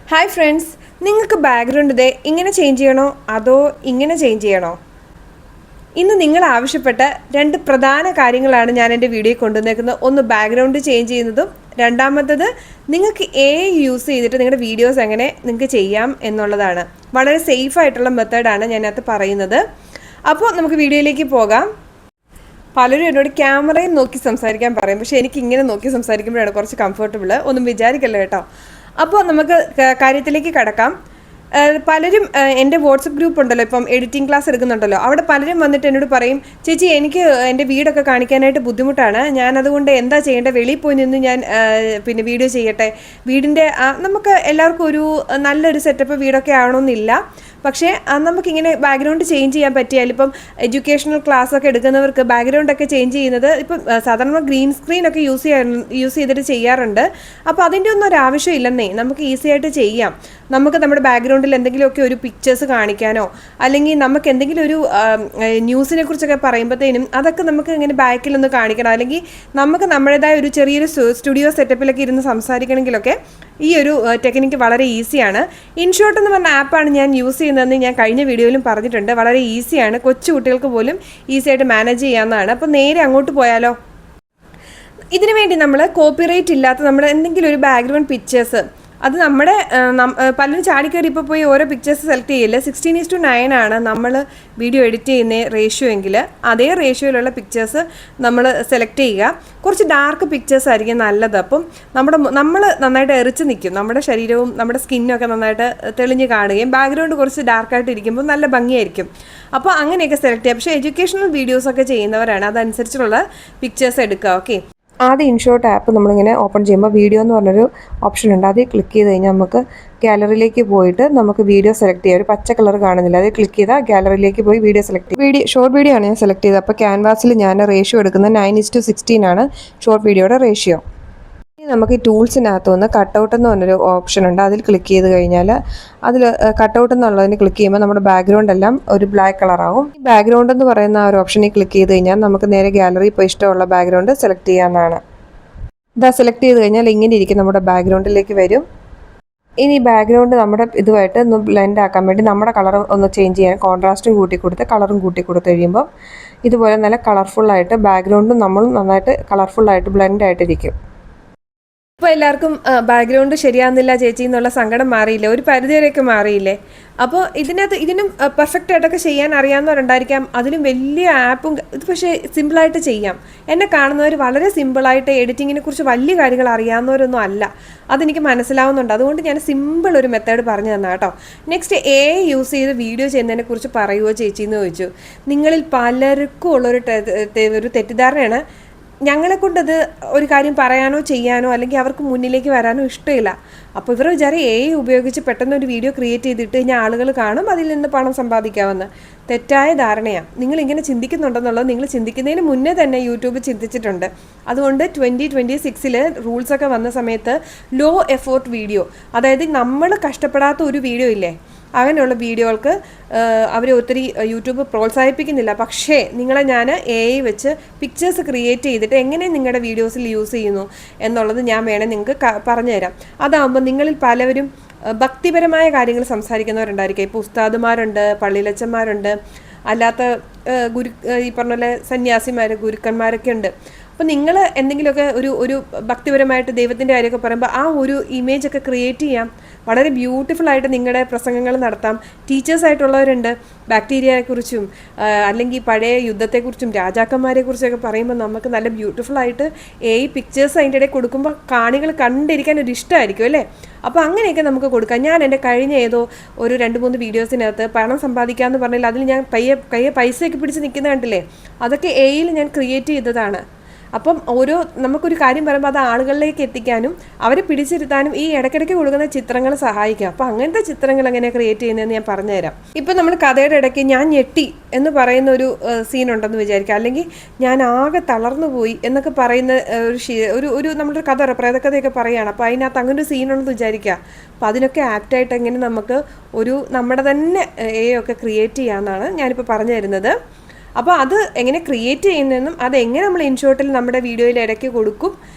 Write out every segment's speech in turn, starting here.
Hi friends, നിങ്ങൾക്ക് background ഇതേ ഇങ്ങനെ ചേഞ്ച് ചെയ്യണോ അതോ ഇങ്ങനെ ചേഞ്ച് ചെയ്യണോ? ഇന്ന് നിങ്ങൾ ആവശ്യപ്പെട്ട രണ്ട് പ്രധാന കാര്യങ്ങളാണ് ഞാൻ എൻ്റെ വീഡിയോയിൽ കൊണ്ടുവന്നേക്കുന്നത്. ഒന്ന് ബാക്ക്ഗ്രൗണ്ട് ചേഞ്ച് ചെയ്യുന്നതും രണ്ടാമത്തത് നിങ്ങൾക്ക് യൂസ് ചെയ്തിട്ട് നിങ്ങളുടെ വീഡിയോസ് എങ്ങനെ നിങ്ങൾക്ക് ചെയ്യാം എന്നുള്ളതാണ്. വളരെ സേഫ് ആയിട്ടുള്ള മെത്തേഡാണ് ഞാനകത്ത് പറയുന്നത്. അപ്പോൾ നമുക്ക് വീഡിയോയിലേക്ക് പോകാം. പലരും എന്നോട് ക്യാമറയിൽ നോക്കി സംസാരിക്കാൻ പറയും, പക്ഷേ എനിക്ക് ഇങ്ങനെ നോക്കി സംസാരിക്കുമ്പോഴാണ് കുറച്ച് കംഫർട്ടബിൾ. ഒന്നും വിചാരിക്കല്ലോ കേട്ടോ. അപ്പോൾ നമുക്ക് കാര്യത്തിലേക്ക് കടക്കാം. പലരും എൻ്റെ വാട്സപ്പ് ഗ്രൂപ്പ് ഉണ്ടല്ലോ, ഇപ്പം എഡിറ്റിംഗ് ക്ലാസ് എടുക്കുന്നുണ്ടല്ലോ, അവിടെ പലരും വന്നിട്ട് എന്നോട് പറയും, ചേച്ചി എനിക്ക് എൻ്റെ വീടൊക്കെ കാണിക്കാനായിട്ട് ബുദ്ധിമുട്ടാണ്, ഞാൻ അതുകൊണ്ട് എന്താ ചെയ്യേണ്ടത്, വെളിയിൽ പോയി നിന്ന് ഞാൻ വീഡിയോ ചെയ്യട്ടെ, വീടിൻ്റെ നമുക്ക് എല്ലാവർക്കും ഒരു നല്ലൊരു സെറ്റപ്പ് വീടൊക്കെ ആവണമെന്നില്ല, പക്ഷേ നമുക്കിങ്ങനെ ബാക്ക്ഗ്രൗണ്ട് ചേഞ്ച് ചെയ്യാൻ പറ്റിയാൽ ഇപ്പം എഡ്യൂക്കേഷണൽ ക്ലാസ് ഒക്കെ എടുക്കുന്നവർക്ക് ബാക്ക്ഗ്രൗണ്ടൊക്കെ ചേഞ്ച് ചെയ്യുന്നത് ഇപ്പം സാധാരണ ഗ്രീൻ സ്ക്രീനൊക്കെ യൂസ് ചെയ്തിട്ട് ചെയ്യാറുണ്ട്. അപ്പോൾ അതിൻ്റെ ഒന്നും ഒരു ആവശ്യമില്ലെന്നേ, നമുക്ക് ഈസി ആയിട്ട് ചെയ്യാം. നമുക്ക് നമ്മുടെ ബാക്ക്ഗ്രൗണ്ടിൽ എന്തെങ്കിലുമൊക്കെ ഒരു പിക്ചേഴ്സ് കാണിക്കാനോ അല്ലെങ്കിൽ നമുക്ക് എന്തെങ്കിലും ഒരു ന്യൂസിനെ കുറിച്ചൊക്കെ പറയുമ്പോഴത്തേനും അതൊക്കെ നമുക്ക് ഇങ്ങനെ ബാക്കിലൊന്ന് കാണിക്കണം, അല്ലെങ്കിൽ നമുക്ക് നമ്മുടേതായ ഒരു ചെറിയൊരു സ്റ്റുഡിയോ സെറ്റപ്പിലൊക്കെ ഇരുന്ന് സംസാരിക്കണമെങ്കിലൊക്കെ ഈ ഒരു ടെക്നിക്ക് വളരെ ഈസിയാണ്. ഇൻഷോട്ട് എന്ന് പറഞ്ഞ ആപ്പാണ് ഞാൻ യൂസ് ചെയ്യുന്നതെന്ന് ഞാൻ കഴിഞ്ഞ വീഡിയോയിലും പറഞ്ഞിട്ടുണ്ട്. വളരെ ഈസിയാണ്, കൊച്ചു കുട്ടികൾക്ക് പോലും ഈസി ആയിട്ട് മാനേജ് ചെയ്യാവുന്നതാണ്. അപ്പോൾ നേരെ അങ്ങോട്ട് പോയാലോ. ഇതിനു വേണ്ടി നമ്മൾ കോപ്പിറൈറ്റ് ഇല്ലാത്ത നമ്മുടെ എന്തെങ്കിലും ഒരു ബാക്ക്ഗ്രൗണ്ട് പിക്ചേഴ്സ്, അത് നമ്മുടെ പലരും ചാടിക്കയറി ഇപ്പോൾ പോയി ഓരോ പിക്ചേഴ്സ് സെലക്ട് ചെയ്യില്ല. 16:9 ആണ് നമ്മൾ വീഡിയോ എഡിറ്റ് ചെയ്യുന്ന റേഷ്യോ എങ്കിൽ അതേ റേഷ്യോയിലുള്ള പിക്ചേഴ്സ് നമ്മൾ സെലക്ട് ചെയ്യുക. കുറച്ച് ഡാർക്ക് പിക്ചേഴ്സ് ആയിരിക്കും നല്ലത്. അപ്പം നമ്മൾ നന്നായിട്ട് എറിച്ച് നിൽക്കും, നമ്മുടെ ശരീരവും നമ്മുടെ സ്കിന്നൊക്കെ നന്നായിട്ട് തെളിഞ്ഞ് കാണുകയും ബാക്ക്ഗ്രൗണ്ട് കുറച്ച് ഡാർക്കായിട്ട് ഇരിക്കുമ്പോൾ നല്ല ഭംഗിയായിരിക്കും. അപ്പോൾ അങ്ങനെയൊക്കെ സെലക്ട് ചെയ്യുക. പക്ഷേ എഡ്യൂക്കേഷണൽ വീഡിയോസൊക്കെ ചെയ്യുന്നവരാണ് അതനുസരിച്ചുള്ള പിക്ചേഴ്സ് എടുക്കുക. ഓക്കെ, ആദ്യം ഇൻഷോട്ട് ആപ്പ് നമ്മളിങ്ങനെ ഓപ്പൺ ചെയ്യുമ്പോൾ വീഡിയോ എന്ന് പറഞ്ഞൊരു ഓപ്ഷൻ ഉണ്ട്. അതിൽ ക്ലിക്ക് ചെയ്ത് കഴിഞ്ഞാൽ നമുക്ക് ഗാലറിയിലേക്ക് പോയിട്ട് നമുക്ക് വീഡിയോ സെലക്ട് ചെയ്യാം. ഒരു പച്ച കളർ കാണുന്നില്ല, അതിൽ ക്ലിക്ക് ചെയ്താൽ ഗാലറിയിലേക്ക് പോയി വീഡിയോ സെലക്ട് ചെയ്യും. ഷോർട്ട് വീഡിയോ ആണ് ഞാൻ സെലക്ട് ചെയ്തത്. അപ്പോൾ ക്യാൻവാസിൽ ഞാൻ റേഷ്യോ എടുക്കുന്നത് 9:16 ആണ് ഷോർട്ട് വീഡിയോയുടെ റേഷ്യോ. നമുക്ക് ഈ ടൂൾസിനകത്ത് നിന്ന് കട്ടൗട്ട് എന്ന് പറഞ്ഞൊരു ഓപ്ഷൻ ഉണ്ട്. അതിൽ ക്ലിക്ക് ചെയ്ത് കഴിഞ്ഞാൽ അതിൽ കട്ടൗട്ട് എന്നുള്ളതിന് ക്ലിക്ക് ചെയ്യുമ്പോൾ നമ്മുടെ ബാക്ക്ഗ്രൗണ്ട് എല്ലാം ഒരു ബ്ലാക്ക് കളറാവും. ഈ ബാക്ക്ഗ്രൗണ്ട് എന്ന് പറയുന്ന ആ ഒരു ഓപ്ഷനിൽ ക്ലിക്ക് ചെയ്ത് കഴിഞ്ഞാൽ നമുക്ക് നേരെ ഗാലറി ഇപ്പോൾ ഇഷ്ടമുള്ള ബാക്ക്ഗ്രൗണ്ട് സെലക്ട് ചെയ്യാവുന്നതാണ്. ഇതാ സെലക്ട് ചെയ്ത് കഴിഞ്ഞാൽ ഇങ്ങനെ ഇരിക്കും, നമ്മുടെ ബാക്ക്ഗ്രൗണ്ടിലേക്ക് വരും. ഇനി ബാക്ക്ഗ്രൗണ്ട് നമ്മുടെ ഇതുമായിട്ട് ഒന്ന് ബ്ലെൻഡ് ആക്കാൻ വേണ്ടി നമ്മുടെ കളർ ഒന്ന് ചേഞ്ച് ചെയ്യാൻ കോൺട്രാസ്റ്റും കൂട്ടി കൊടുത്ത് കളറും കൂട്ടി കൊടുത്ത് കഴിയുമ്പോൾ ഇതുപോലെ നല്ല കളർഫുള്ളായിട്ട് ബാക്ക്ഗ്രൗണ്ടും നമ്മൾ നന്നായിട്ട് കളർഫുള്ളായിട്ട് ബ്ലെൻഡ് ആയിട്ടിരിക്കും. ഇപ്പോൾ എല്ലാവർക്കും ബാക്ക്ഗ്രൗണ്ട് ശരിയാകുന്നില്ല ചേച്ചി എന്നുള്ള സങ്കടം മാറിയില്ലേ, ഒരു പരിധിവരെയൊക്കെ മാറിയില്ലേ? അപ്പോൾ ഇതിനും പെർഫെക്റ്റ് ആയിട്ടൊക്കെ ചെയ്യാൻ അറിയാവുന്നവരുണ്ടായിരിക്കാം, അതിലും വലിയ ആപ്പും. ഇത് പക്ഷേ സിമ്പിളായിട്ട് ചെയ്യാം. എന്നെ കാണുന്നവർ വളരെ സിമ്പിളായിട്ട് എഡിറ്റിങ്ങിനെ കുറിച്ച് വലിയ കാര്യങ്ങൾ അറിയാവുന്നവരൊന്നും അല്ല, അതെനിക്ക് മനസ്സിലാവുന്നുണ്ട്. അതുകൊണ്ട് ഞാൻ സിമ്പിൾ ഒരു മെത്തേഡ് പറഞ്ഞു തന്നാ കേട്ടോ. നെക്സ്റ്റ് യൂസ് ചെയ്ത് വീഡിയോ ചെയ്യുന്നതിനെ കുറിച്ച് പറയുമോ ചേച്ചി എന്ന് ചോദിച്ചു. നിങ്ങളിൽ പലർക്കും ഉള്ളൊരു തെറ്റിദ്ധാരണയാണ്, ഞങ്ങളെക്കൊണ്ടത് ഒരു കാര്യം പറയാനോ ചെയ്യാനോ അല്ലെങ്കിൽ അവർക്ക് മുന്നിലേക്ക് വരാനോ ഇഷ്ടമില്ല. അപ്പോൾ ഇവർ വിചാരം ഉപയോഗിച്ച് പെട്ടെന്ന് ഒരു വീഡിയോ ക്രിയേറ്റ് ചെയ്തിട്ട് കഴിഞ്ഞാൽ ആളുകൾ കാണും, അതിൽ നിന്ന് പണം സമ്പാദിക്കാമെന്ന്. തെറ്റായ ധാരണയാണ്. നിങ്ങളിങ്ങനെ ചിന്തിക്കുന്നുണ്ടെന്നുള്ളത് നിങ്ങൾ ചിന്തിക്കുന്നതിന് മുന്നേ തന്നെ യൂട്യൂബ് ചിന്തിച്ചിട്ടുണ്ട്. അതുകൊണ്ട് 2026 റൂൾസൊക്കെ വന്ന സമയത്ത് ലോ എഫോർട്ട് വീഡിയോ, അതായത് നമ്മൾ കഷ്ടപ്പെടാത്ത ഒരു വീഡിയോ ഇല്ലേ, അങ്ങനെയുള്ള വീഡിയോകൾക്ക് അവർ ഒത്തിരി യൂട്യൂബ് പ്രോത്സാഹിപ്പിക്കുന്നില്ല. പക്ഷേ നിങ്ങളെ ഞാൻ വെച്ച് പിക്ചേഴ്സ് ക്രിയേറ്റ് ചെയ്തിട്ട് എങ്ങനെ നിങ്ങളുടെ വീഡിയോസിൽ യൂസ് ചെയ്യുന്നു എന്നുള്ളത് ഞാൻ നിങ്ങൾക്ക് പറഞ്ഞുതരാം. അതാകുമ്പോൾ നിങ്ങളിൽ പലവരും ഭക്തിപരമായ കാര്യങ്ങൾ സംസാരിക്കുന്നവരുണ്ടായിരിക്കും. ഇപ്പോൾ ഉസ്താദുമാരുണ്ട്, പള്ളിയിലച്ചന്മാരുണ്ട്, അല്ലാത്ത ഈ പറഞ്ഞ പോലെ സന്യാസിമാർ, ഗുരുക്കന്മാരൊക്കെ ഉണ്ട്. അപ്പോൾ നിങ്ങൾ എന്തെങ്കിലുമൊക്കെ ഒരു ഭക്തിപരമായിട്ട് ദൈവത്തിൻ്റെ കാര്യമൊക്കെ പറയുമ്പോൾ ആ ഒരു ഇമേജൊക്കെ ക്രിയേറ്റ് ചെയ്യാം, വളരെ ബ്യൂട്ടിഫുള്ളായിട്ട് നിങ്ങളുടെ പ്രസംഗങ്ങൾ നടത്താം. ടീച്ചേഴ്സായിട്ടുള്ളവരുണ്ട്, ബാക്ടീരിയയെക്കുറിച്ചും അല്ലെങ്കിൽ പഴയ യുദ്ധത്തെക്കുറിച്ചും രാജാക്കന്മാരെക്കുറിച്ചൊക്കെ പറയുമ്പോൾ നമുക്ക് നല്ല ബ്യൂട്ടിഫുള്ളായിട്ട് പിക്ചേഴ്സ് അതിൻ്റെ ഇടയിൽ കൊടുക്കുമ്പോൾ കാണികൾ കണ്ടിരിക്കാൻ ഒരു ഇഷ്ടമായിരിക്കും അല്ലേ. അപ്പോൾ അങ്ങനെയൊക്കെ നമുക്ക് കൊടുക്കാം. ഞാൻ എൻ്റെ കഴിഞ്ഞ ഒരു 2-3 വീഡിയോസിനകത്ത് പണം സമ്പാദിക്കാമെന്ന് പറഞ്ഞാൽ അതിൽ ഞാൻ കയ്യെ പൈസയൊക്കെ പിടിച്ച് നിൽക്കുന്ന കണ്ടില്ലേ, അതൊക്കെ ഞാൻ ക്രിയേറ്റ് ചെയ്തതാണ്. അപ്പം നമുക്കൊരു കാര്യം പറയുമ്പോൾ അത് ആളുകളിലേക്ക് എത്തിക്കാനും അവരെ പിടിച്ചിരുത്താനും ഈ ഇടയ്ക്കിടയ്ക്ക് കൊടുക്കുന്ന ചിത്രങ്ങൾ സഹായിക്കും. അപ്പോൾ അങ്ങനത്തെ ചിത്രങ്ങൾ എങ്ങനെ ക്രിയേറ്റ് ചെയ്യുന്നതെന്ന് ഞാൻ പറഞ്ഞുതരാം. ഇപ്പം നമ്മൾ കഥയുടെ ഇടയ്ക്ക് ഞാൻ ഞെട്ടി എന്ന് പറയുന്ന ഒരു സീനുണ്ടെന്ന് വിചാരിക്കുക, അല്ലെങ്കിൽ ഞാൻ ആകെ തളർന്നു പോയി എന്നൊക്കെ പറയുന്ന ഒരു നമ്മളൊരു കഥ പ്രേതകഥയൊക്കെ പറയുകയാണ്. അപ്പോൾ അതിനകത്ത് അങ്ങനെ ഒരു സീനുണ്ടെന്ന് വിചാരിക്കുക. അപ്പോൾ അതിനൊക്കെ ആപ്റ്റായിട്ട് എങ്ങനെ നമുക്ക് നമ്മുടെ തന്നെ ഒക്കെ ക്രിയേറ്റ് ചെയ്യാമെന്നാണ് ഞാനിപ്പോൾ പറഞ്ഞു തരുന്നത്. അപ്പോൾ അത് എങ്ങനെ ക്രിയേറ്റ് ചെയ്യുന്നതെന്നും അതെങ്ങനെ നമ്മൾ ഇൻഷോട്ടിൽ നമ്മുടെ വീഡിയോയിൽ ഇടയ്ക്ക് കൊടുക്കും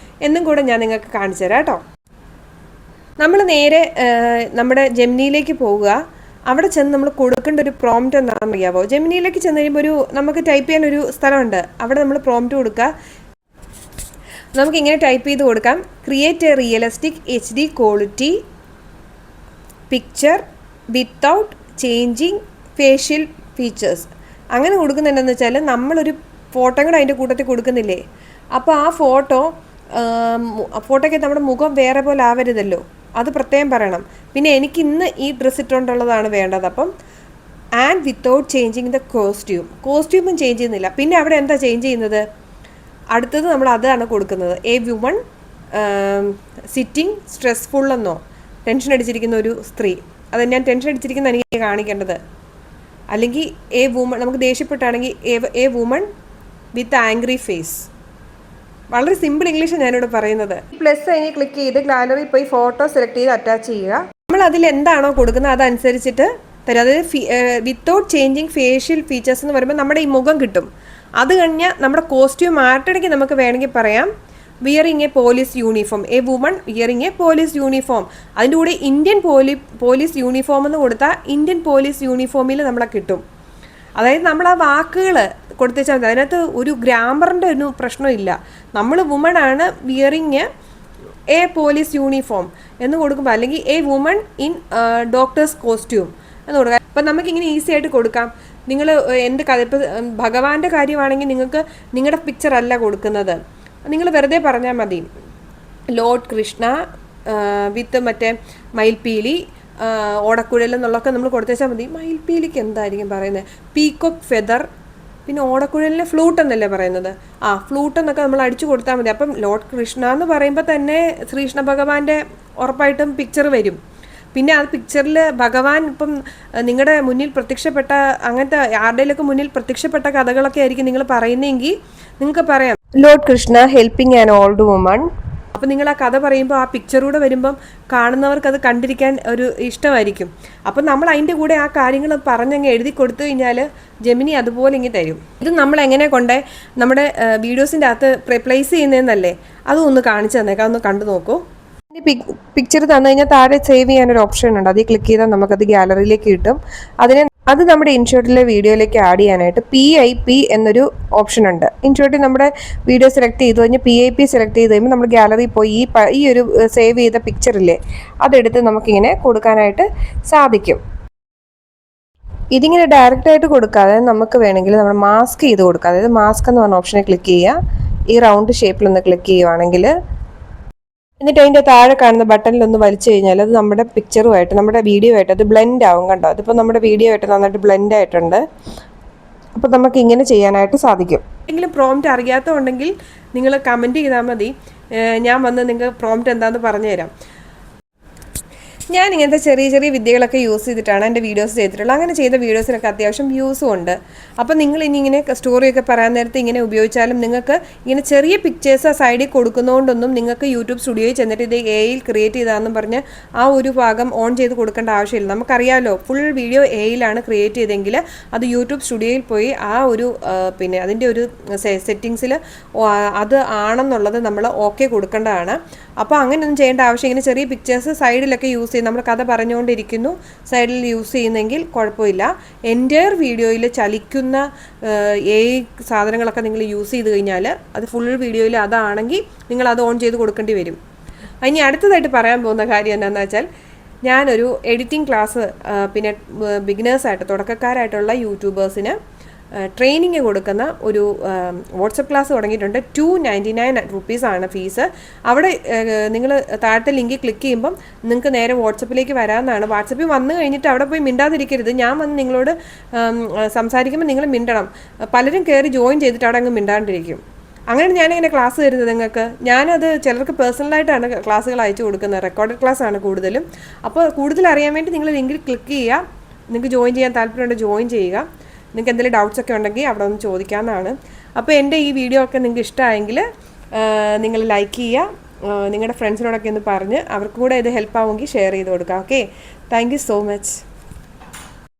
എന്നും കൂടെ ഞാൻ നിങ്ങൾക്ക് കാണിച്ചു തരാം കേട്ടോ. നമ്മൾ നേരെ നമ്മുടെ ജെമിനിയിലേക്ക് പോവുക. അവിടെ ചെന്ന് നമ്മൾ കൊടുക്കേണ്ട ഒരു പ്രോംപ്റ്റ് എന്താണെന്ന് അറിയാമോ? ജെമിനിയിലേക്ക് ചെന്ന് കഴിയുമ്പോൾ നമുക്ക് ടൈപ്പ് ചെയ്യാൻ ഒരു സ്ഥലമുണ്ട്. അവിടെ നമ്മൾ പ്രോംപ്റ്റ് കൊടുക്കുക. നമുക്കിങ്ങനെ ടൈപ്പ് ചെയ്ത് കൊടുക്കാം: create A realistic HD quality picture without changing facial features. അങ്ങനെ കൊടുക്കുന്നുണ്ടെന്ന് വെച്ചാൽ നമ്മളൊരു ഫോട്ടോ കൂടെ അതിൻ്റെ കൂട്ടത്തിൽ കൊടുക്കുന്നില്ലേ, അപ്പോൾ ആ ഫോട്ടോയ്ക്ക് നമ്മുടെ മുഖം വേറെ പോലെ ആവരുതല്ലോ, അത് പ്രത്യേകം പറയണം. പിന്നെ എനിക്ക് ഇന്ന് ഈ ഡ്രസ്സ് ഇട്ടുകൊണ്ടുള്ളതാണ് വേണ്ടത്. അപ്പം ആൻഡ് വിത്തൗട്ട് ചേഞ്ചിങ് ദ കോസ്റ്റ്യൂമും ചേഞ്ച് ചെയ്യുന്നില്ല. പിന്നെ അവിടെ എന്താ ചേഞ്ച് ചെയ്യുന്നത്? അടുത്തത് നമ്മൾ അതാണ് കൊടുക്കുന്നത്. എ വുമൺ സിറ്റിംഗ് സ്ട്രെസ്ഫുൾ എന്നോ, ടെൻഷൻ അടിച്ചിരിക്കുന്ന ഒരു സ്ത്രീ. അത് ഞാൻ ടെൻഷൻ അടിച്ചിരിക്കുന്ന എനിക്ക് കാണിക്കേണ്ടത്. അല്ലെങ്കിൽ എ വുമൺ, നമുക്ക് ദേഷ്യപ്പെട്ടാണെങ്കിൽ a woman with angry face. വളരെ സിമ്പിൾ ഇംഗ്ലീഷാണ് ഞാനിവിടെ പറയുന്നത്. പ്ലസ് കഴിഞ്ഞ് ക്ലിക്ക് ചെയ്ത് ഗാലറി പോയി ഫോട്ടോ സെലക്ട് ചെയ്ത് അറ്റാച്ച് ചെയ്യുക. നമ്മൾ അതിൽ എന്താണോ കൊടുക്കുന്നത് അതനുസരിച്ചിട്ട് തരും. അതായത് വിത്തൗട്ട് ചേഞ്ചിങ് ഫേഷ്യൽ ഫീച്ചേഴ്സ് എന്ന് പറയുമ്പോൾ നമ്മുടെ ഈ മുഖം കിട്ടും. അത് കഴിഞ്ഞാൽ നമ്മുടെ കോസ്റ്റ്യൂം ആർട്ടിടയ്ക്ക് നമുക്ക് വേണമെങ്കിൽ പറയാം wearing A police uniform, A woman wearing A police uniform. അതിൻ്റെ കൂടെ ഇന്ത്യൻ പോലീസ് യൂണിഫോം എന്ന് കൊടുത്താൽ ഇന്ത്യൻ പോലീസ് യൂണിഫോമിൽ നമ്മളെ കിട്ടും. അതായത് നമ്മൾ ആ വാക്കുകൾ കൊടുത്തേച്ചാൽ മതി. അതിനകത്ത് ഒരു ഗ്രാമറിൻ്റെ ഒരു പ്രശ്നമില്ല. നമ്മൾ വുമൺ ആണ് വിയറിങ് എ പോലീസ് യൂണിഫോം എന്ന് കൊടുക്കുമ്പോൾ, അല്ലെങ്കിൽ a woman in doctors costume എന്ന് കൊടുക്കാം. അപ്പം നമുക്കിങ്ങനെ ഈസി ആയിട്ട് കൊടുക്കാം. നിങ്ങൾ എന്ത് കഥ, ഇപ്പോൾ ഭഗവാന്റെ കാര്യമാണെങ്കിൽ നിങ്ങൾക്ക് നിങ്ങളുടെ പിക്ചർ അല്ല കൊടുക്കുന്നത്, നിങ്ങൾ വെറുതെ പറഞ്ഞാൽ മതി ലോർഡ് കൃഷ്ണ വിത്ത് മറ്റേ മയിൽപ്പീലി ഓടക്കുഴൽ എന്നുള്ളതൊക്കെ നമ്മൾ കൊടുത്തേച്ചാൽ മതി. മയിൽപ്പീലിക്ക് എന്തായിരിക്കും പറയുന്നത്? Peacock feather. പിന്നെ ഓടക്കുഴലിന് ഫ്ലൂട്ട് എന്നല്ലേ പറയുന്നത്? ഫ്ലൂട്ട് എന്നൊക്കെ നമ്മൾ അടിച്ചു കൊടുത്താൽ മതി. അപ്പം ലോർഡ് കൃഷ്ണ എന്ന് പറയുമ്പോൾ തന്നെ ശ്രീകൃഷ്ണ ഭഗവാന്റെ ഉറപ്പായിട്ടും പിക്ചർ വരും. പിന്നെ ആ പിക്ചറിൽ ഭഗവാൻ ഇപ്പം നിങ്ങളുടെ മുന്നിൽ പ്രത്യക്ഷപ്പെട്ട, അങ്ങനത്തെ ആരുടെയൊക്കെ മുന്നിൽ പ്രത്യക്ഷപ്പെട്ട കഥകളൊക്കെ ആയിരിക്കും നിങ്ങൾ പറയുന്നതെങ്കിൽ നിങ്ങൾക്ക് പറയാം Lord Krishna helping an old woman. അപ്പം നിങ്ങൾ ആ കഥ പറയുമ്പോൾ ആ പിക്ചറൂടെ വരുമ്പം കാണുന്നവർക്ക് അത് കണ്ടിരിക്കാൻ ഒരു ഇഷ്ടമായിരിക്കും. അപ്പം നമ്മൾ അതിൻ്റെ കൂടെ ആ കാര്യങ്ങൾ പറഞ്ഞങ്ങ് എഴുതി കൊടുത്തു കഴിഞ്ഞാൽ ജെമിനി അതുപോലെ ഇങ്ങനെ തരും. ഇത് നമ്മൾ എങ്ങനെ കൊണ്ടേ നമ്മുടെ വീഡിയോസിൻ്റെ അകത്ത് പ്ലേസ് ചെയ്യുന്നതെന്നല്ലേ, അതും ഒന്ന് കാണിച്ചു തന്നേക്കാം, അതൊന്ന് കണ്ടു നോക്കൂ. പിക്ചർ തന്നു കഴിഞ്ഞാൽ താഴെ സേവ് ചെയ്യാനൊരു ഓപ്ഷൻ ഉണ്ട്. അതിൽ ക്ലിക്ക് ചെയ്താൽ നമുക്കത് ഗാലറിയിലേക്ക് കിട്ടും. അത് നമ്മുടെ ഇൻഷോട്ടിലെ വീഡിയോയിലേക്ക് ആഡ് ചെയ്യാനായിട്ട് PIP എന്നൊരു ഓപ്ഷൻ ഉണ്ട്. ഇൻഷോട്ടിൽ നമ്മുടെ വീഡിയോ സെലക്ട് ചെയ്തു കഴിഞ്ഞാൽ PIP സെലക്ട് ചെയ്ത് കഴിയുമ്പോൾ നമ്മൾ ഗാലറിയിൽ പോയി ഈ ഒരു സേവ് ചെയ്ത പിക്ചറില്ലേ അതെടുത്ത് നമുക്കിങ്ങനെ കൊടുക്കാനായിട്ട് സാധിക്കും. ഇതിങ്ങനെ ഡയറക്റ്റായിട്ട് കൊടുക്കാതെ നമുക്ക് വേണമെങ്കിൽ നമ്മൾ മാസ്ക് ചെയ്ത് കൊടുക്കുക. അതായത് മാസ്ക് എന്ന് പറഞ്ഞ ഓപ്ഷനെ ക്ലിക്ക് ചെയ്യുക. ഈ റൗണ്ട് ഷേപ്പിലൊന്ന് ക്ലിക്ക് ചെയ്യുവാണെങ്കിൽ, എന്നിട്ട് അതിൻ്റെ താഴെ കാണുന്ന ബട്ടണിലൊന്ന് വലിച്ചു കഴിഞ്ഞാൽ അത് നമ്മുടെ പിക്ചറുമായിട്ട് നമ്മുടെ വീഡിയോ ആയിട്ട് അത് ബ്ലെൻഡ് ആവും. കണ്ടോ? അതിപ്പോൾ നമ്മുടെ വീഡിയോ ആയിട്ട് നന്നായിട്ട് ബ്ലെൻഡ് ആയിട്ടുണ്ട്. അപ്പോൾ നമുക്ക് ഇങ്ങനെ ചെയ്യാനായിട്ട് സാധിക്കും. എന്തെങ്കിലും പ്രോംപ്റ്റ് അറിയാത്തതുണ്ടെങ്കിൽ നിങ്ങൾ കമൻറ്റ് ചെയ്താൽ മതി, ഞാൻ വന്ന് നിങ്ങൾക്ക് പ്രോംപ്റ്റ് എന്താണെന്ന് പറഞ്ഞു തരാം. ഞാൻ ഇങ്ങനത്തെ ചെറിയ ചെറിയ വിദ്യകളൊക്കെ യൂസ് ചെയ്തിട്ടാണ് എൻ്റെ വീഡിയോസ് ചെയ്തിട്ടുള്ളത്. അങ്ങനെ ചെയ്ത വീഡിയോസിനൊക്കെ അത്യാവശ്യം വ്യൂസും ഉണ്ട്. അപ്പോൾ നിങ്ങൾ ഇനി ഇങ്ങനെ സ്റ്റോറിയൊക്കെ പറയാൻ നേരത്തെ ഇങ്ങനെ ഉപയോഗിച്ചാലും നിങ്ങൾക്ക് ഇങ്ങനെ ചെറിയ പിക്ചേഴ്സ് ആ സൈഡിൽ കൊടുക്കുന്നതുകൊണ്ടൊന്നും നിങ്ങൾക്ക് യൂട്യൂബ് സ്റ്റുഡിയോയിൽ ചെന്നിട്ട് ഇത് AI ക്രിയേറ്റ് ചെയ്താണെന്നും പറഞ്ഞ് ആ ഒരു ഭാഗം ഓൺ ചെയ്ത് കൊടുക്കേണ്ട ആവശ്യമില്ല. നമുക്കറിയാമല്ലോ, ഫുൾ വീഡിയോ AI ക്രിയേറ്റ് ചെയ്തെങ്കിൽ അത് യൂട്യൂബ് സ്റ്റുഡിയോയിൽ പോയി ആ ഒരു പിന്നെ അതിൻ്റെ ഒരു സെറ്റിങ്സിൽ അത് ആണെന്നുള്ളത് നമ്മൾ ഓക്കെ കൊടുക്കേണ്ടതാണ്. അപ്പോൾ അങ്ങനെയൊന്നും ചെയ്യേണ്ട ആവശ്യം. ഇങ്ങനെ ചെറിയ പിക്ചേഴ്സ് സൈഡിലൊക്കെ യൂസ് ചെയ്യും. നമ്മൾ കഥ പറഞ്ഞുകൊണ്ടിരിക്കുന്നു, സൈഡിൽ യൂസ് ചെയ്യുന്നെങ്കിൽ കുഴപ്പമില്ല. എൻ്റയർ വീഡിയോയിൽ ചലിക്കുന്ന സാധനങ്ങളൊക്കെ നിങ്ങൾ യൂസ് ചെയ്ത് കഴിഞ്ഞാൽ അത് ഫുൾ വീഡിയോയിൽ അതാണെങ്കിൽ നിങ്ങൾ അത് ഓൺ ചെയ്ത് കൊടുക്കേണ്ടി വരും. ഇനി അടുത്തതായിട്ട് പറയാൻ പോകുന്ന കാര്യം എന്താണെന്ന് വെച്ചാൽ, ഞാനൊരു എഡിറ്റിംഗ് ക്ലാസ് പിന്നെ ബിഗിനേഴ്സായിട്ട് തുടക്കക്കാരായിട്ടുള്ള യൂട്യൂബേഴ്സിന് ട്രെയിനിങ് കൊടുക്കുന്ന ഒരു വാട്സപ്പ് ക്ലാസ് തുടങ്ങിയിട്ടുണ്ട്. 299 റുപ്പീസാണ് ഫീസ്. അവിടെ നിങ്ങൾ താഴത്തെ ലിങ്ക് ക്ലിക്ക് ചെയ്യുമ്പം നിങ്ങൾക്ക് നേരെ വാട്സപ്പിലേക്ക് വരാമെന്നാണ്. വാട്സപ്പിൽ വന്നു കഴിഞ്ഞിട്ട് അവിടെ പോയി മിണ്ടാതിരിക്കരുത്. ഞാൻ വന്ന് നിങ്ങളോട് സംസാരിക്കുമ്പോൾ നിങ്ങൾ മിണ്ടണം. പലരും കയറി ജോയിൻ ചെയ്തിട്ട് അവിടെ അങ്ങ് മിണ്ടാണ്ടിരിക്കും. അങ്ങനെ ഞാനിങ്ങനെ ക്ലാസ് തരുന്നത് നിങ്ങൾക്ക്. ഞാനത് ചിലർക്ക് പേഴ്സണലായിട്ടാണ് ക്ലാസ്സുകൾ അയച്ചു കൊടുക്കുന്നത്. റെക്കോർഡഡ് ക്ലാസ് ആണ് കൂടുതലും. അപ്പോൾ കൂടുതൽ അറിയാൻ വേണ്ടി നിങ്ങൾ ലിങ്കിൽ ക്ലിക്ക് ചെയ്യുക. നിങ്ങൾക്ക് ജോയിൻ ചെയ്യാൻ താല്പര്യമുണ്ടെങ്കിൽ ജോയിൻ ചെയ്യുക. നിങ്ങൾക്ക് എന്തെങ്കിലും ഡൗട്ട്സ് ഒക്കെ ഉണ്ടെങ്കിൽ അവിടെ ഒന്ന് ചോദിക്കാവുന്നതാണ്. അപ്പോൾ എൻ്റെ ഈ വീഡിയോ ഒക്കെ നിങ്ങൾക്ക് ഇഷ്ടമായെങ്കിൽ നിങ്ങൾ ലൈക്ക് ചെയ്യുക. നിങ്ങളുടെ ഫ്രണ്ട്സിനോടൊക്കെ ഒന്ന് പറഞ്ഞ് അവർക്ക് കൂടെ ഇത് ഹെൽപ്പ് ആവുമെങ്കിൽ ഷെയർ ചെയ്ത് കൊടുക്കുക. Okay, thank you so much.